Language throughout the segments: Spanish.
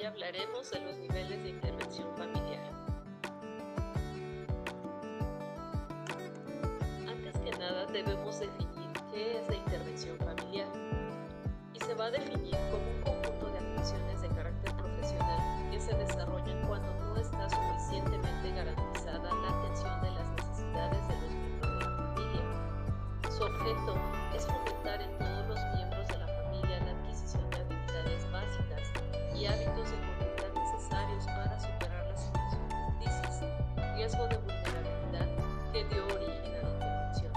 hablaremos de los niveles de intervención familiar. Antes que nada debemos definir qué es la intervención familiar y se va a definir como un conjunto de actuaciones de carácter profesional que se desarrollan cuando no está suficientemente garantizada la atención de las necesidades de los miembros de la familia. Su objeto es fomentar en todos los miembros de la familia la adquisición de habilidades básicas y hábitos de conducta necesarios para superar la situación de crisis, riesgo de vulnerabilidad que dio origen a la intervención.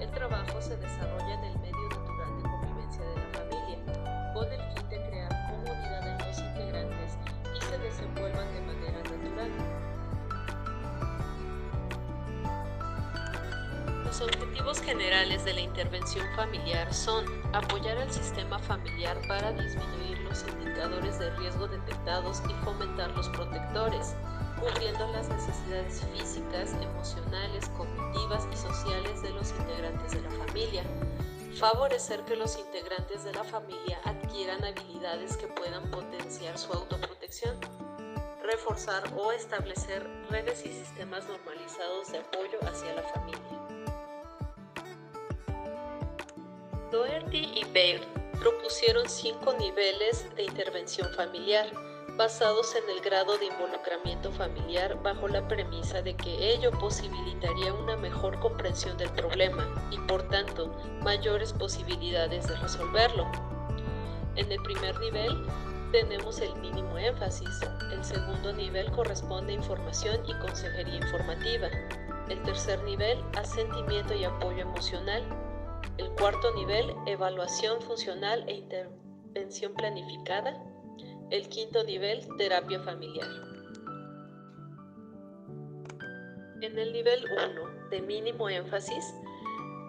El trabajo se desarrolla en el medio natural de convivencia de la familia, con el fin de crear comodidad en los integrantes y se desenvuelvan de manera natural. Los objetivos generales de la intervención familiar son apoyar al sistema familiar para disminuir los indicadores de riesgo detectados y fomentar los protectores, cubriendo las necesidades físicas, emocionales, cognitivas y sociales de los integrantes de la familia. Favorecer que los integrantes de la familia adquieran habilidades que puedan potenciar su autoprotección. Reforzar o establecer redes y sistemas normalizados de apoyo hacia la familia. Doherty y Baird propusieron 5 niveles de intervención familiar, basados en el grado de involucramiento familiar bajo la premisa de que ello posibilitaría una mejor comprensión del problema y, por tanto, mayores posibilidades de resolverlo. En el primer nivel tenemos el mínimo énfasis, el segundo nivel corresponde a información y consejería informativa, el tercer nivel asentimiento y apoyo emocional, el cuarto nivel, evaluación funcional e intervención planificada. El quinto nivel, terapia familiar. En el nivel 1, de mínimo énfasis,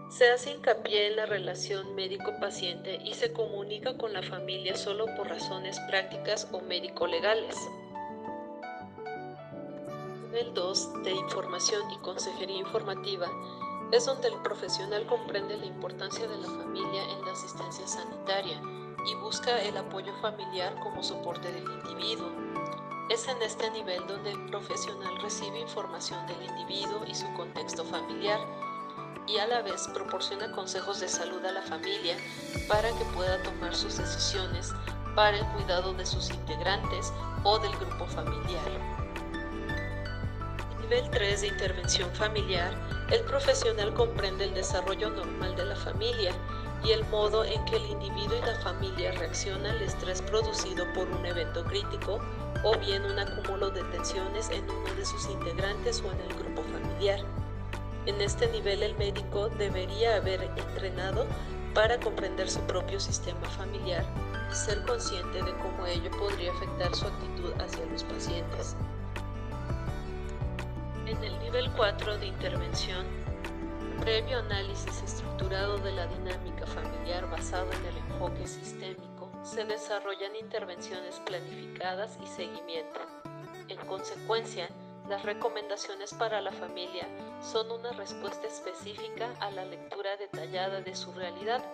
se hace hincapié en la relación médico-paciente y se comunica con la familia solo por razones prácticas o médico-legales. Nivel 2, de información y consejería informativa, es donde el profesional comprende la importancia de la familia en la asistencia sanitaria y busca el apoyo familiar como soporte del individuo. Es en este nivel donde el profesional recibe información del individuo y su contexto familiar y a la vez proporciona consejos de salud a la familia para que pueda tomar sus decisiones para el cuidado de sus integrantes o del grupo familiar. Nivel 3 de intervención familiar, el profesional comprende el desarrollo normal de la familia y el modo en que el individuo y la familia reaccionan al estrés producido por un evento crítico o bien un acúmulo de tensiones en uno de sus integrantes o en el grupo familiar. En este nivel el médico debería haber entrenado para comprender su propio sistema familiar y ser consciente de cómo ello podría afectar su actitud hacia los pacientes. En el nivel 4 de intervención, previo análisis estructurado de la dinámica familiar basado en el enfoque sistémico, se desarrollan intervenciones planificadas y seguimiento. En consecuencia, las recomendaciones para la familia son una respuesta específica a la lectura detallada de su realidad,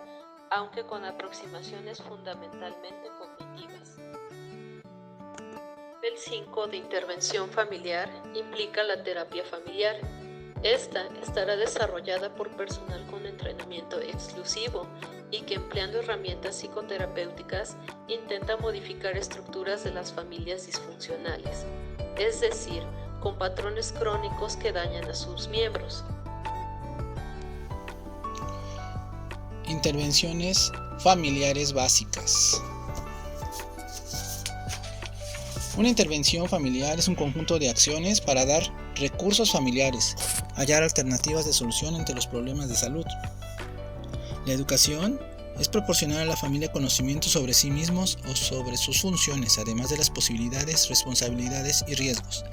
aunque con aproximaciones fundamentalmente cognitivas. El 5 de intervención familiar implica la terapia familiar. Esta estará desarrollada por personal con entrenamiento exclusivo y que empleando herramientas psicoterapéuticas intenta modificar estructuras de las familias disfuncionales, es decir, con patrones crónicos que dañan a sus miembros. Intervenciones familiares básicas. Una intervención familiar es un conjunto de acciones para dar recursos familiares, hallar alternativas de solución ante los problemas de salud. La educación es proporcionar a la familia conocimiento sobre sí mismos o sobre sus funciones, además de las posibilidades, responsabilidades y riesgos.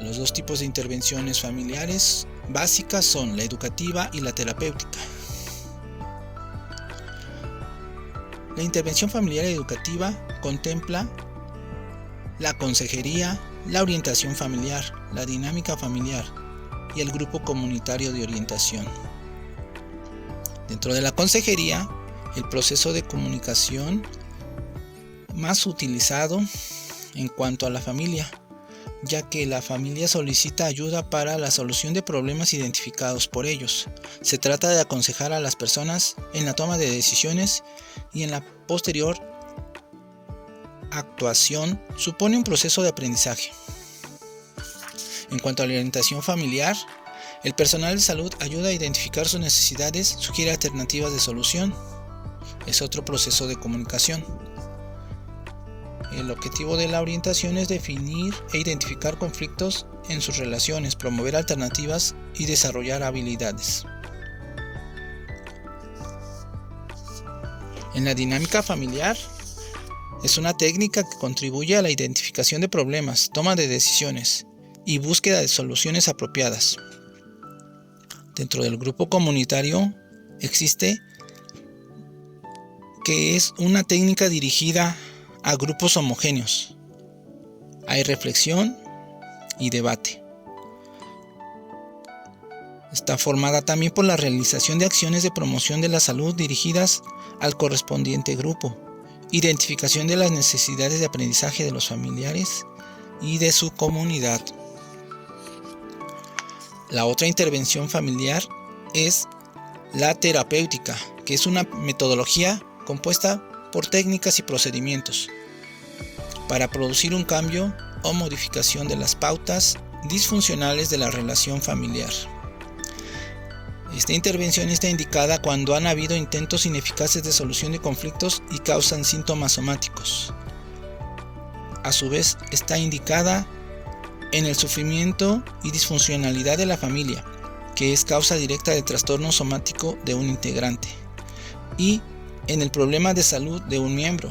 Los dos tipos de intervenciones familiares básicas son la educativa y la terapéutica. La intervención familiar educativa contempla la consejería, la orientación familiar, la dinámica familiar y el grupo comunitario de orientación. Dentro de la consejería, el proceso de comunicación más utilizado en cuanto a la familia, ya que la familia solicita ayuda para la solución de problemas identificados por ellos. Se trata de aconsejar a las personas en la toma de decisiones y en la posterior actuación supone un proceso de aprendizaje. En cuanto a la orientación familiar, el personal de salud ayuda a identificar sus necesidades, sugiere alternativas de solución. Es otro proceso de comunicación. El objetivo de la orientación es definir e identificar conflictos en sus relaciones, promover alternativas y desarrollar habilidades. En la dinámica familiar, es una técnica que contribuye a la identificación de problemas, toma de decisiones y búsqueda de soluciones apropiadas. Dentro del grupo comunitario existe que es una técnica dirigida a grupos homogéneos. Hay reflexión y debate. Está formada también por la realización de acciones de promoción de la salud dirigidas al correspondiente grupo, identificación de las necesidades de aprendizaje de los familiares y de su comunidad. La otra intervención familiar es la terapéutica, que es una metodología compuesta por técnicas y procedimientos para producir un cambio o modificación de las pautas disfuncionales de la relación familiar. Esta intervención está indicada cuando han habido intentos ineficaces de solución de conflictos y causan síntomas somáticos. A su vez, está indicada en el sufrimiento y disfuncionalidad de la familia, que es causa directa del trastorno somático de un integrante, y en el problema de salud de un miembro,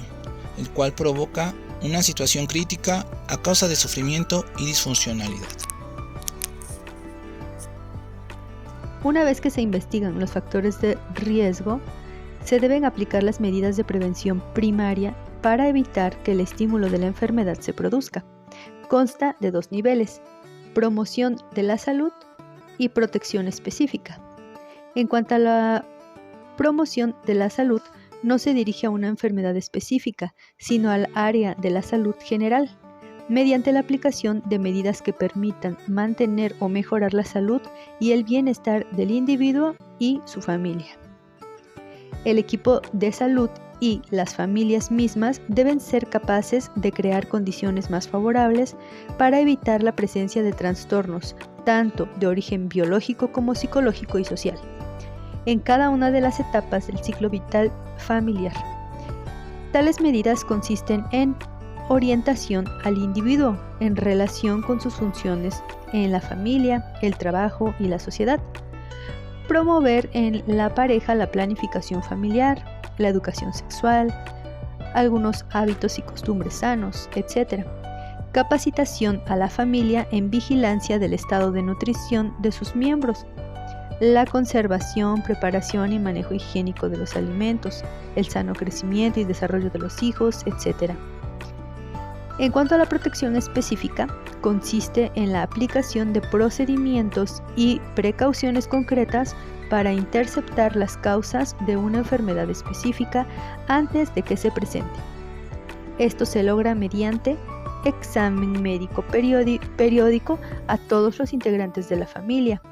el cual provoca una situación crítica a causa de sufrimiento y disfuncionalidad. Una vez que se investigan los factores de riesgo, se deben aplicar las medidas de prevención primaria para evitar que el estímulo de la enfermedad se produzca. Consta de 2 niveles: promoción de la salud y protección específica. En cuanto a la promoción de la salud, no se dirige a una enfermedad específica, sino al área de la salud general, mediante la aplicación de medidas que permitan mantener o mejorar la salud y el bienestar del individuo y su familia. El equipo de salud y las familias mismas deben ser capaces de crear condiciones más favorables para evitar la presencia de trastornos, tanto de origen biológico como psicológico y social, en cada una de las etapas del ciclo vital familiar. Tales medidas consisten en orientación al individuo en relación con sus funciones en la familia, el trabajo y la sociedad. Promover en la pareja la planificación familiar, la educación sexual, algunos hábitos y costumbres sanos, etc. Capacitación a la familia en vigilancia del estado de nutrición de sus miembros, la conservación, preparación y manejo higiénico de los alimentos, el sano crecimiento y desarrollo de los hijos, etc. En cuanto a la protección específica, consiste en la aplicación de procedimientos y precauciones concretas para interceptar las causas de una enfermedad específica antes de que se presente. Esto se logra mediante examen médico periódico a todos los integrantes de la familia,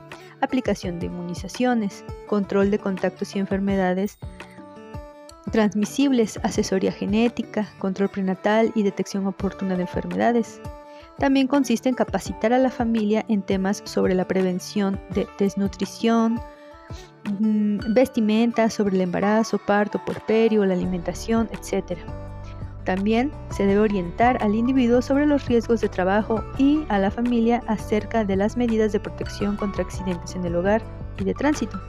aplicación de inmunizaciones, control de contactos y enfermedades transmisibles, asesoría genética, control prenatal y detección oportuna de enfermedades. También consiste en capacitar a la familia en temas sobre la prevención de desnutrición, vestimenta, sobre el embarazo, parto, puerperio, la alimentación, etc. También se debe orientar al individuo sobre los riesgos de trabajo y a la familia acerca de las medidas de protección contra accidentes en el hogar y de tránsito.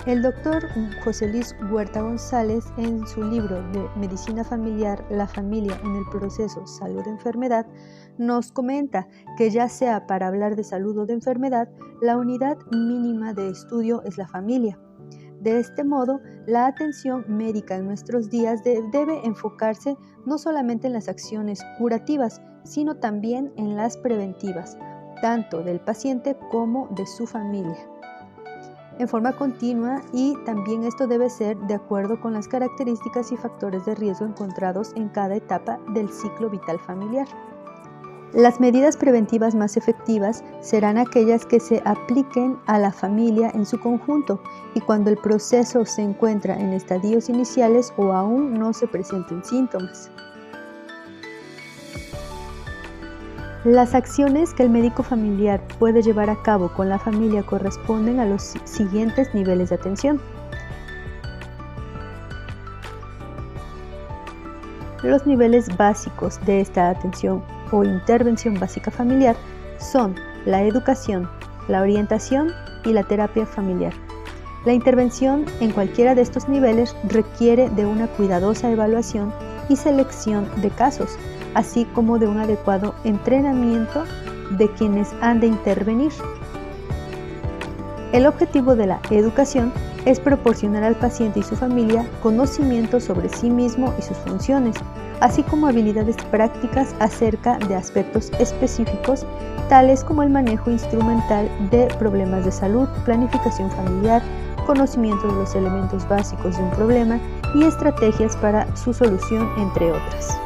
El doctor José Luis Huerta González, en su libro de Medicina Familiar, La familia en el proceso salud-enfermedad, nos comenta que ya sea para hablar de salud o de enfermedad, la unidad mínima de estudio es la familia. De este modo, la atención médica en nuestros días debe enfocarse no solamente en las acciones curativas, sino también en las preventivas, tanto del paciente como de su familia. en forma continua, y también esto debe ser de acuerdo con las características y factores de riesgo encontrados en cada etapa del ciclo vital familiar. Las medidas preventivas más efectivas serán aquellas que se apliquen a la familia en su conjunto y cuando el proceso se encuentra en estadios iniciales o aún no se presenten síntomas. Las acciones que el médico familiar puede llevar a cabo con la familia corresponden a los siguientes niveles de atención. Los niveles básicos de esta atención o intervención básica familiar son la educación, la orientación y la terapia familiar. La intervención en cualquiera de estos niveles requiere de una cuidadosa evaluación y selección de casos, así como de un adecuado entrenamiento de quienes han de intervenir. El objetivo de la educación es proporcionar al paciente y su familia conocimiento sobre sí mismo y sus funciones, así como habilidades prácticas acerca de aspectos específicos, tales como el manejo instrumental de problemas de salud, planificación familiar, conocimiento de los elementos básicos de un problema y estrategias para su solución, entre otras.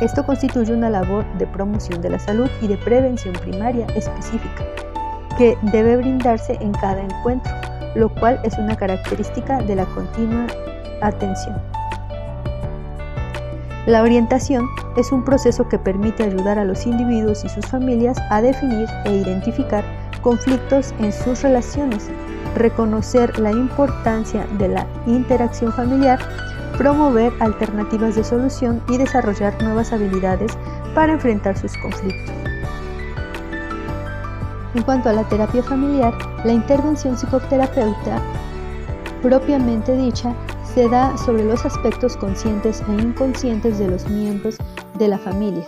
Esto constituye una labor de promoción de la salud y de prevención primaria específica, que debe brindarse en cada encuentro, lo cual es una característica de la continua atención. La orientación es un proceso que permite ayudar a los individuos y sus familias a definir e identificar conflictos en sus relaciones, reconocer la importancia de la interacción familiar, promover alternativas de solución y desarrollar nuevas habilidades para enfrentar sus conflictos. En cuanto a la terapia familiar, la intervención psicoterapeuta propiamente dicha se da sobre los aspectos conscientes e inconscientes de los miembros de la familia.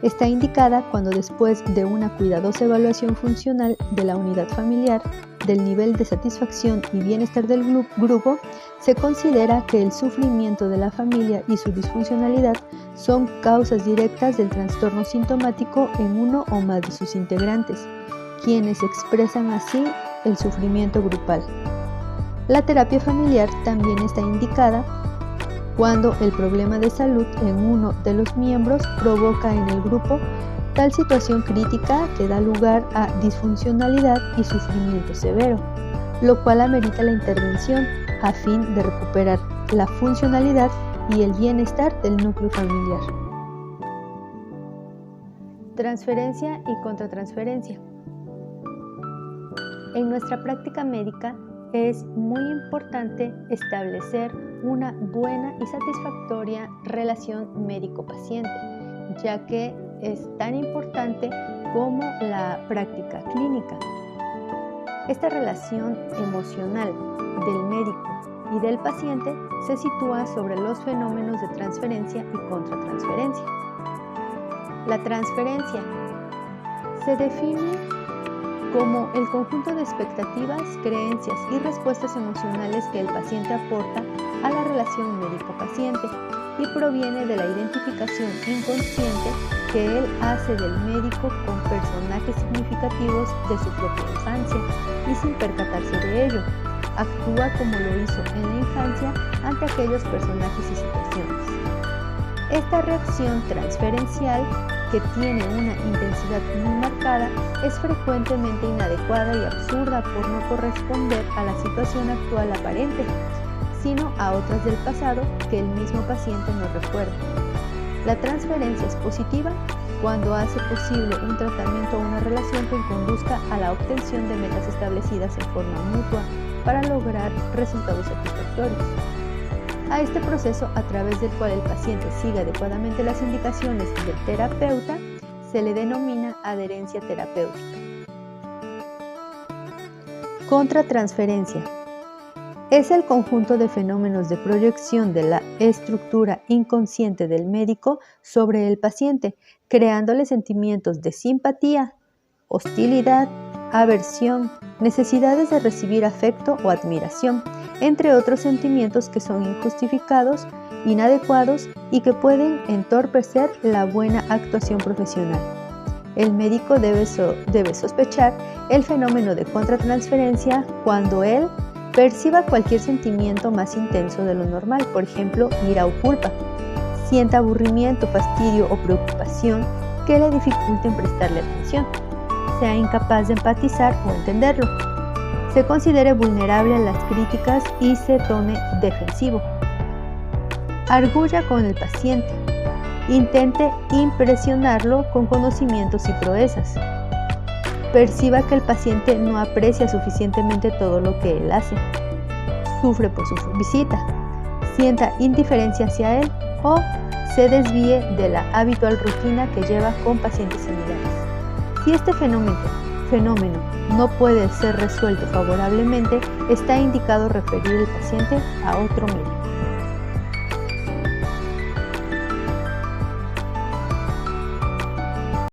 Está indicada cuando, después de una cuidadosa evaluación funcional de la unidad familiar, del nivel de satisfacción y bienestar del grupo, se considera que el sufrimiento de la familia y su disfuncionalidad son causas directas del trastorno sintomático en uno o más de sus integrantes, quienes expresan así el sufrimiento grupal. La terapia familiar también está indicada cuando el problema de salud en uno de los miembros provoca en el grupo tal situación crítica que da lugar a disfuncionalidad y sufrimiento severo, lo cual amerita la intervención a fin de recuperar la funcionalidad y el bienestar del núcleo familiar. Transferencia y contratransferencia. En nuestra práctica médica es muy importante establecer una buena y satisfactoria relación médico-paciente, ya que es tan importante como la práctica clínica. Esta relación emocional del médico y del paciente se sitúa sobre los fenómenos de transferencia y contratransferencia. La transferencia se define como el conjunto de expectativas, creencias y respuestas emocionales que el paciente aporta a la relación médico-paciente y proviene de la identificación inconsciente que él hace del médico con personajes significativos de su propia infancia y, sin percatarse de ello, actúa como lo hizo en la infancia ante aquellos personajes y situaciones. Esta reacción transferencial, que tiene una intensidad muy marcada, es frecuentemente inadecuada y absurda por no corresponder a la situación actual aparente, sino a otras del pasado que el mismo paciente no recuerda. La transferencia es positiva cuando hace posible un tratamiento o una relación que conduzca a la obtención de metas establecidas en forma mutua para lograr resultados satisfactorios. A este proceso, a través del cual el paciente sigue adecuadamente las indicaciones del terapeuta, se le denomina adherencia terapéutica. Contratransferencia. Es el conjunto de fenómenos de proyección de la estructura inconsciente del médico sobre el paciente, creándole sentimientos de simpatía, hostilidad, aversión, necesidades de recibir afecto o admiración, entre otros sentimientos que son injustificados, inadecuados y que pueden entorpecer la buena actuación profesional. El médico debe sospechar el fenómeno de contratransferencia cuando él perciba cualquier sentimiento más intenso de lo normal, por ejemplo, ira o culpa, sienta aburrimiento, fastidio o preocupación que le dificulten prestarle atención, sea incapaz de empatizar o entenderlo, se considere vulnerable a las críticas y se torne defensivo. Arguya con el paciente. Intente impresionarlo con conocimientos y proezas. Perciba que el paciente no aprecia suficientemente todo lo que él hace. Sufre por su visita. Sienta indiferencia hacia él o se desvíe de la habitual rutina que lleva con pacientes similares. Si este fenómeno no puede ser resuelto favorablemente, está indicado referir al paciente a otro médico.